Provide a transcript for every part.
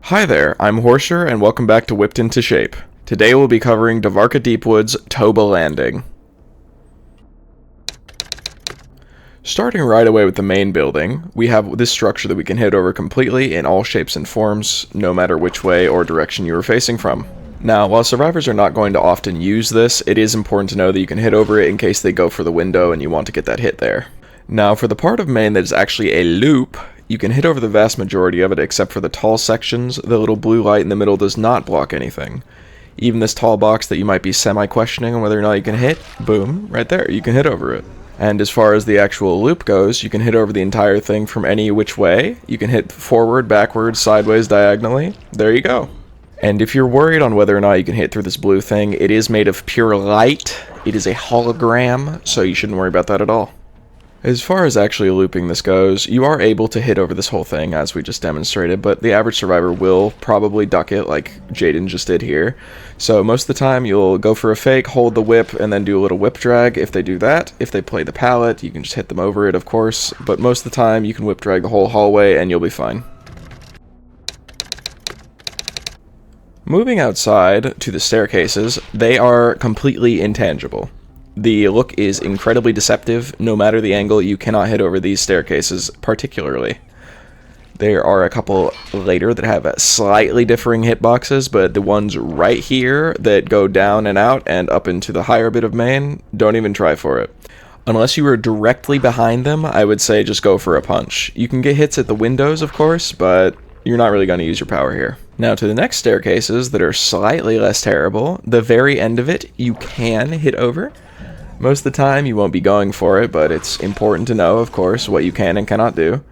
Hi there, I'm Horsher, and welcome back to Whipped Into Shape. Today we'll be covering Dvarka Deepwood's Toba Landing. Starting right away with the main building, we have this structure that we can hit over completely in all shapes and forms, no matter which way or direction you are facing from. Now, while survivors are not going to often use this, it is important to know that you can hit over it in case they go for the window and you want to get that hit there. Now, for the part of main that is actually a loop, you can hit over the vast majority of it except for the tall sections. The little blue light in the middle does not block anything. Even this tall box that you might be semi-questioning on whether or not you can hit, boom, right there, you can hit over it. And as far as the actual loop goes, you can hit over the entire thing from any which way. You can hit forward, backwards, sideways, diagonally. There you go. And if you're worried on whether or not you can hit through this blue thing, it is made of pure light. It is a hologram, so you shouldn't worry about that at all. As far as actually looping this goes, you are able to hit over this whole thing as we just demonstrated, but the average survivor will probably duck it like Jaden just did here. So most of the time you'll go for a fake, hold the whip, and then do a little whip drag if they do that. If they play the pallet, you can just hit them over it, of course, but most of the time you can whip drag the whole hallway and you'll be fine. Moving outside to the staircases, they are completely intangible. The look is incredibly deceptive. No matter the angle, you cannot hit over these staircases particularly. There are a couple later that have slightly differing hitboxes, but the ones right here that go down and out and up into the higher bit of main, don't even try for it. Unless you are directly behind them, I would say just go for a punch. You can get hits at the windows, of course, but you're not really going to use your power here. Now to the next staircases that are slightly less terrible. The very end of it, you can hit over. Most of the time, you won't be going for it, but it's important to know, of course, what you can and cannot do.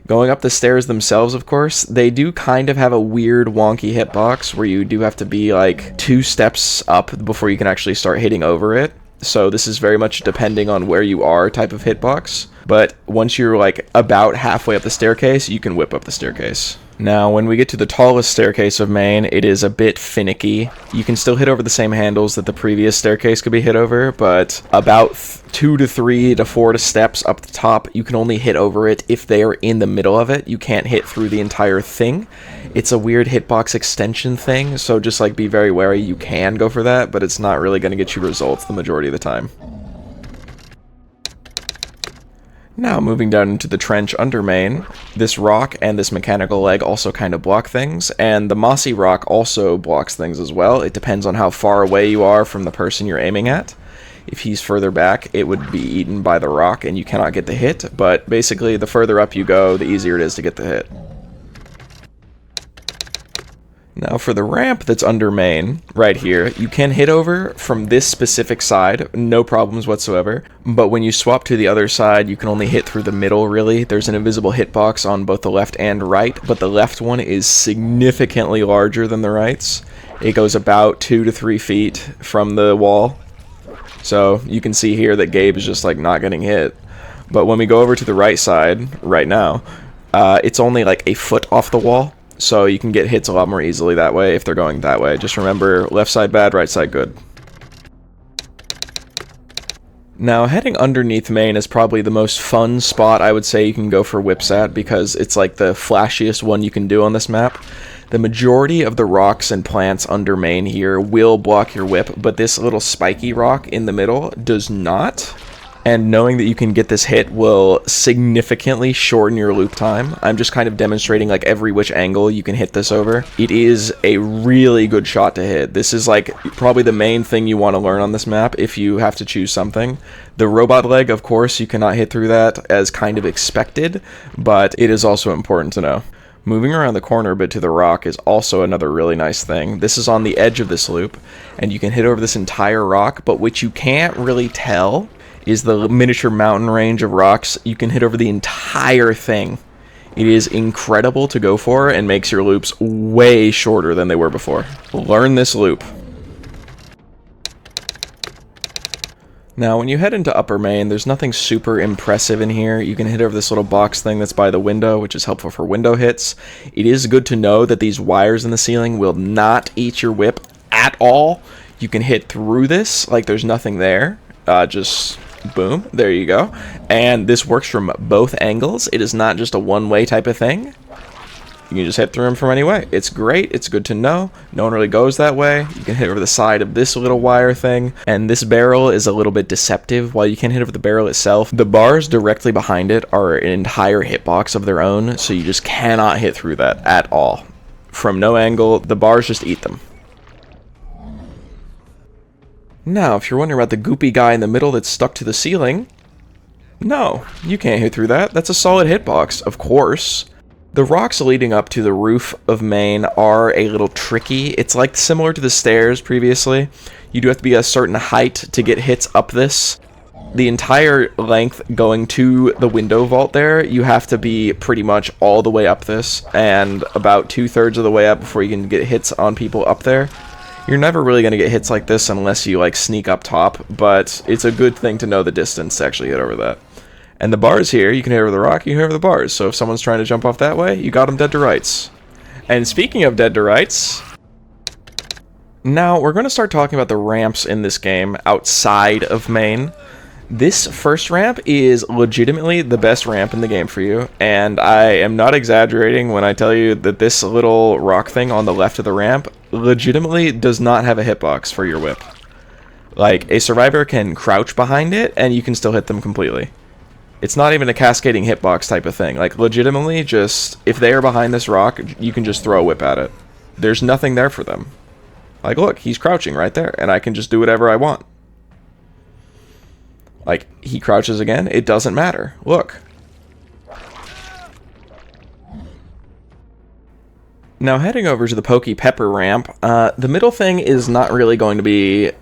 Going up the stairs themselves, of course, they do kind of have a weird, wonky hitbox where you do have to be like 2 steps up before you can actually start hitting over it. So this is very much depending on where you are type of hitbox. But once you're like about halfway up the staircase, you can whip up the staircase. Now, when we get to the tallest staircase of main, it is a bit finicky. You can still hit over the same handles that the previous staircase could be hit over, but about 2 to 3 to 4 steps up the top, you can only hit over it if they are in the middle of it. You can't hit through the entire thing. It's a weird hitbox extension thing, so just like be very wary. You can go for that, but it's not really going to get you results the majority of the time. Now moving down into the trench under main, this rock and this mechanical leg also kind of block things, and the mossy rock also blocks things as well. It depends on how far away you are from the person you're aiming at. If he's further back, it would be eaten by the rock and you cannot get the hit, but basically the further up you go, the easier it is to get the hit. Now for the ramp that's under main, right here, you can hit over from this specific side, no problems whatsoever, but when you swap to the other side, you can only hit through the middle really. There's an invisible hitbox on both the left and right, but the left one is significantly larger than the right's. It goes about 2 to 3 feet from the wall, so you can see here that Gabe is just like not getting hit. But when we go over to the right side, right now, it's only like a foot off the wall. So you can get hits a lot more easily that way if they're going that way. Just remember, left side bad, right side good. Now, heading underneath main is probably the most fun spot I would say you can go for whips at, because it's like the flashiest one you can do on this map. The majority of the rocks and plants under main here will block your whip, but this little spiky rock in the middle does not. And knowing that you can get this hit will significantly shorten your loop time. I'm just kind of demonstrating like every which angle you can hit this over. It is a really good shot to hit. This is like probably the main thing you want to learn on this map if you have to choose something. The robot leg, of course, you cannot hit through that as kind of expected, but it is also important to know. Moving around the corner a bit to the rock is also another really nice thing. This is on the edge of this loop, and you can hit over this entire rock, but what you can't really tell is the miniature mountain range of rocks. You can hit over the entire thing. It is incredible to go for and makes your loops way shorter than they were before. Learn this loop. Now, when you head into upper main, there's nothing super impressive in here. You can hit over this little box thing that's by the window, which is helpful for window hits. It is good to know that these wires in the ceiling will not eat your whip at all. You can hit through this like there's nothing there. Just boom, there you go. And this works from both angles. It is not just a one-way type of thing. You can just hit through them from any way. It's great. It's good to know. No one really goes that way. You can hit over the side of this little wire thing. And this barrel is a little bit deceptive. While you can hit over the barrel itself, the bars directly behind it are an entire hitbox of their own. So you just cannot hit through that at all. From no angle, the bars just eat them. Now, if you're wondering about the goopy guy in the middle that's stuck to the ceiling, no, you can't hit through that. That's a solid hitbox, of course. The rocks leading up to the roof of Maine are a little tricky. It's like similar to the stairs previously. You do have to be a certain height to get hits up this. The entire length going to the window vault there, you have to be pretty much all the way up this, and about 2/3 of the way up before you can get hits on people up there. You're never really going to get hits like this unless you like sneak up top, but it's a good thing to know the distance to actually hit over that. And the bars here, you can hit over the rock, you can hit over the bars. So if someone's trying to jump off that way, you got them dead to rights. And speaking of dead to rights, now we're going to start talking about the ramps in this game outside of Maine. This first ramp is legitimately the best ramp in the game for you, and I am not exaggerating when I tell you that this little rock thing on the left of the ramp legitimately does not have a hitbox for your whip. Like, a survivor can crouch behind it, and you can still hit them completely. It's not even a cascading hitbox type of thing. Like, legitimately, just, if they are behind this rock, you can just throw a whip at it. There's nothing there for them. Like, look, he's crouching right there, and I can just do whatever I want. Like, he crouches again, it doesn't matter. Look. Now, heading over to the Pokey Pepper ramp, the middle thing is not really going to be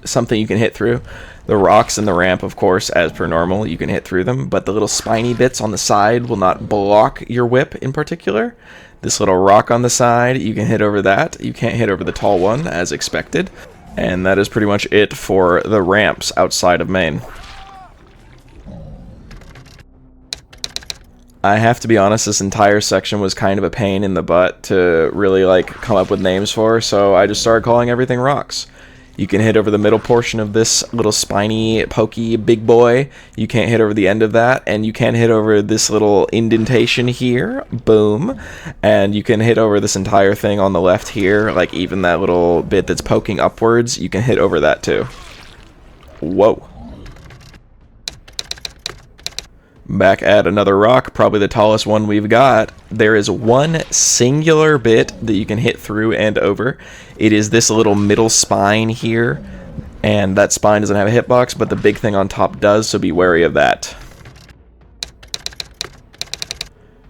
something you can hit through. The rocks in the ramp, of course, as per normal, you can hit through them, but the little spiny bits on the side will not block your whip in particular. This little rock on the side, you can hit over that. You can't hit over the tall one, as expected. And that is pretty much it for the ramps outside of Maine. I have to be honest, this entire section was kind of a pain in the butt to really like come up with names for, so I just started calling everything rocks. You can hit over the middle portion of this little spiny, pokey big boy. You can't hit over the end of that, and you can hit over this little indentation here. Boom. And you can hit over this entire thing on the left here, like even that little bit that's poking upwards. You can hit over that too. Whoa. Back at another rock, probably the tallest one we've got, there is one singular bit that you can hit through and over. It is this little middle spine here, and that spine doesn't have a hitbox, but the big thing on top does, so be wary of that.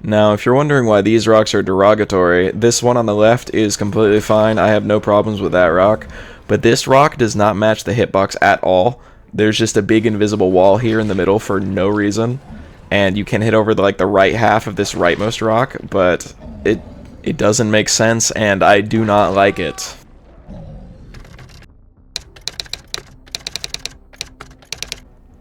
Now, if you're wondering why these rocks are derogatory, this one on the left is completely fine. I have no problems with that rock, but this rock does not match the hitbox at all. There's just a big invisible wall here in the middle for no reason. And you can hit over the right half of this rightmost rock, but it doesn't make sense, and I do not like it.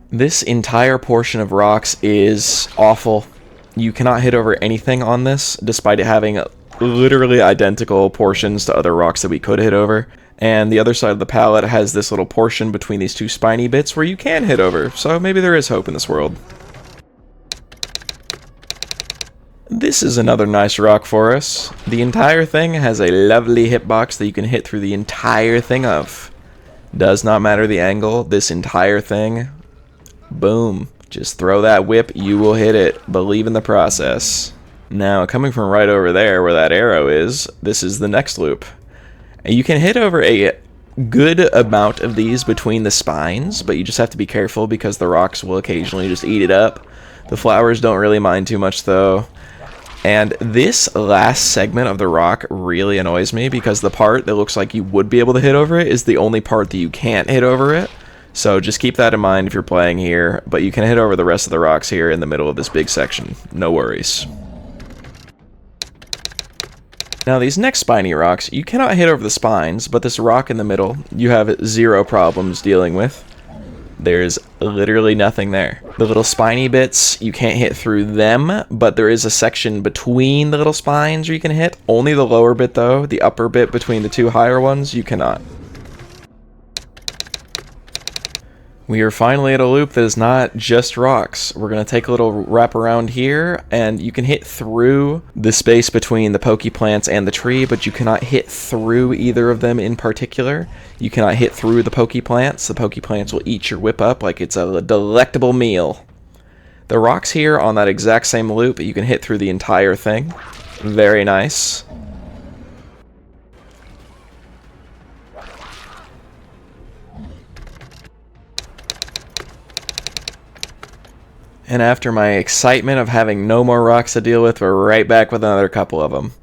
This entire portion of rocks is awful. You cannot hit over anything on this, despite it having literally identical portions to other rocks that we could hit over. And the other side of the pallet has this little portion between these two spiny bits where you can hit over, so maybe there is hope in this world. This is another nice rock for us. The entire thing has a lovely hitbox that you can hit through the entire thing of. Does not matter the angle, this entire thing. Boom. Just throw that whip, you will hit it. Believe in the process. Now, coming from right over there where that arrow is, this is the next loop. And you can hit over a good amount of these between the spines, but you just have to be careful because the rocks will occasionally just eat it up. The flowers don't really mind too much though. And this last segment of the rock really annoys me because the part that looks like you would be able to hit over it is the only part that you can't hit over it. So just keep that in mind if you're playing here, but you can hit over the rest of the rocks here in the middle of this big section. No worries. Now these next spiny rocks, you cannot hit over the spines, but this rock in the middle, you have zero problems dealing with. There's literally nothing there. The little spiny bits, you can't hit through them, but there is a section between the little spines where you can hit. Only the lower bit though, the upper bit between the two higher ones, you cannot. We are finally at a loop that is not just rocks. We're going to take a little wrap around here, and you can hit through the space between the pokey plants and the tree, but you cannot hit through either of them in particular. You cannot hit through the pokey plants. The pokey plants will eat your whip up like it's a delectable meal. The rocks here on that exact same loop, you can hit through the entire thing. Very nice. And after my excitement of having no more rocks to deal with, we're right back with another couple of them.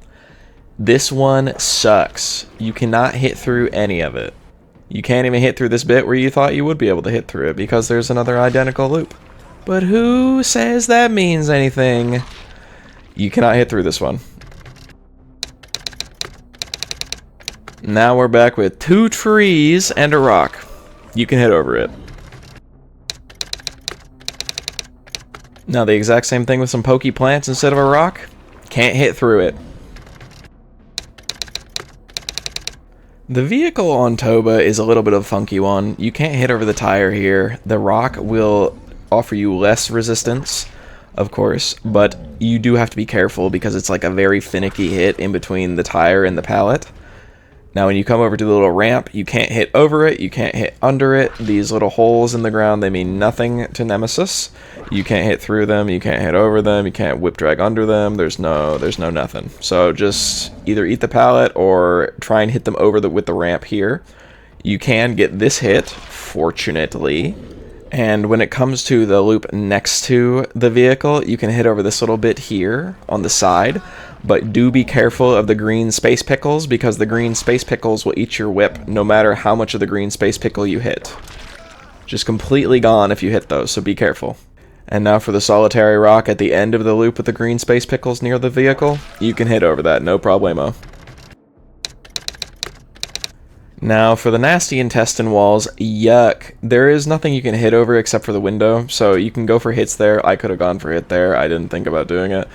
This one sucks. You cannot hit through any of it. You can't even hit through this bit where you thought you would be able to hit through it because there's another identical loop. But who says that means anything? You cannot hit through this one. Now we're back with 2 trees and a rock. You can hit over it. Now the exact same thing with some pokey plants instead of a rock. Can't hit through it. The vehicle on Toba is a little bit of a funky one. You can't hit over the tire here. The rock will offer you less resistance, of course, but you do have to be careful because it's like a very finicky hit in between the tire and the pallet. Now when you come over to the little ramp, you can't hit over it, you can't hit under it. These little holes in the ground, they mean nothing to Nemesis. You can't hit through them, you can't hit over them, you can't whip drag under them, there's no nothing. So just either eat the pallet or try and hit them over with the ramp here. You can get this hit, fortunately. And when it comes to the loop next to the vehicle, you can hit over this little bit here on the side. But do be careful of the green space pickles, because the green space pickles will eat your whip no matter how much of the green space pickle you hit. Just completely gone if you hit those, so be careful. And now for the solitary rock at the end of the loop with the green space pickles near the vehicle, you can hit over that, no problemo. Now for the nasty intestine walls, yuck. There is nothing you can hit over except for the window, so you can go for hits there. I could have gone for hit there, I didn't think about doing it.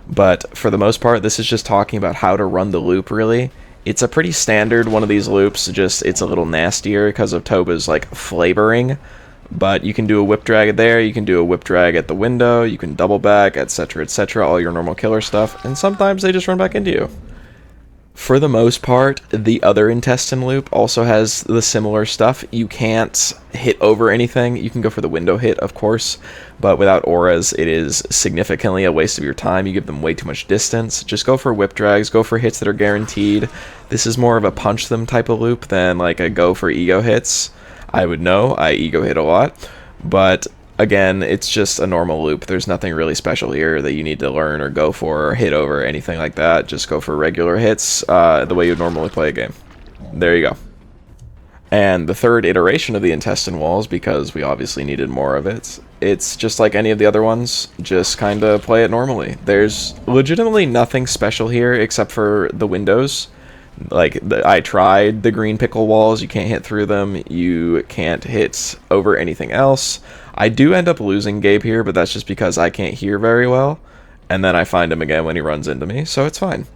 But for the most part, this is just talking about how to run the loop, really. It's a pretty standard one of these loops, just it's a little nastier because of Toba's like flavoring. But you can do a whip drag there, you can do a whip drag at the window, you can double back, etc, etc, all your normal killer stuff, and sometimes they just run back into you. For the most part, the other intestine loop also has the similar stuff. You can't hit over anything. You can go for the window hit, of course, but without auras, it is significantly a waste of your time. You give them way too much distance. Just go for whip drags, go for hits that are guaranteed. This is more of a punch them type of loop than like a go for ego hits. I would know, I ego hit a lot, but again, it's just a normal loop. There's nothing really special here that you need to learn or go for or hit over or anything like that. Just go for regular hits the way you would normally play a game. There you go. And the third iteration of the intestine walls, because we obviously needed more of it, it's just like any of the other ones, just kind of play it normally. There's legitimately nothing special here except for the windows. Like, I tried the green pickle walls, you can't hit through them, you can't hit over anything else. I do end up losing Gabe here, but that's just because I can't hear very well, and then I find him again when he runs into me, so it's fine.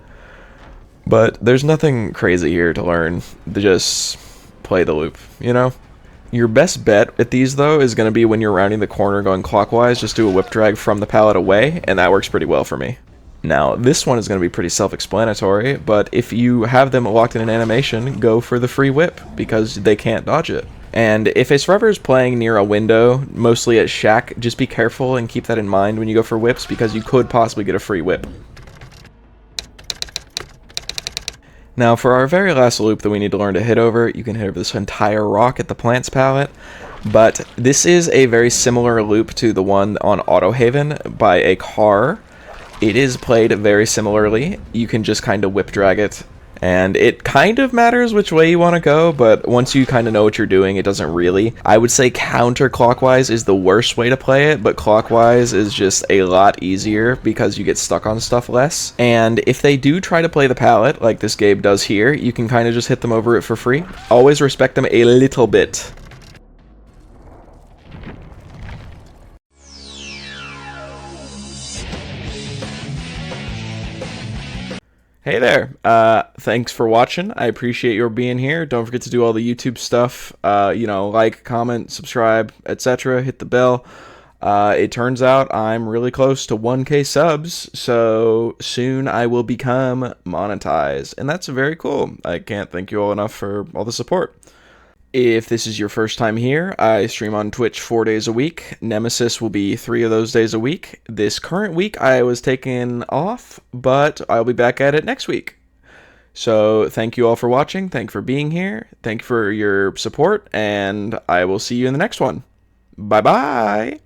But there's nothing crazy here to learn, just play the loop, you know? Your best bet at these, though, is going to be when you're rounding the corner going clockwise, just do a whip drag from the pallet away, and that works pretty well for me. Now, this one is going to be pretty self-explanatory, but if you have them locked in an animation, go for the free whip, because they can't dodge it. And if a survivor is playing near a window, mostly at shack, just be careful and keep that in mind when you go for whips, because you could possibly get a free whip. Now, for our very last loop that we need to learn to hit over, you can hit over this entire rock at the plants palette, but this is a very similar loop to the one on Autohaven by a car. It is played very similarly. You can just kind of whip drag it, and it kind of matters which way you want to go, but once you kind of know what you're doing, it doesn't really. I would say counterclockwise is the worst way to play it, but clockwise is just a lot easier because you get stuck on stuff less. And if they do try to play the pallet, like this Gabe does here, you can kind of just hit them over it for free. Always respect them a little bit. Hey there. Thanks for watching. I appreciate your being here. Don't forget to do all the YouTube stuff. Like, comment, subscribe, etc. Hit the bell. It turns out I'm really close to 1K subs, so soon I will become monetized, and that's very cool. I can't thank you all enough for all the support. If this is your first time here, I stream on Twitch 4 days a week. Nemesis will be 3 of those days a week. This current week I was taken off, but I'll be back at it next week. So thank you all for watching. Thank you for being here. Thank you for your support, and I will see you in the next one. Bye-bye.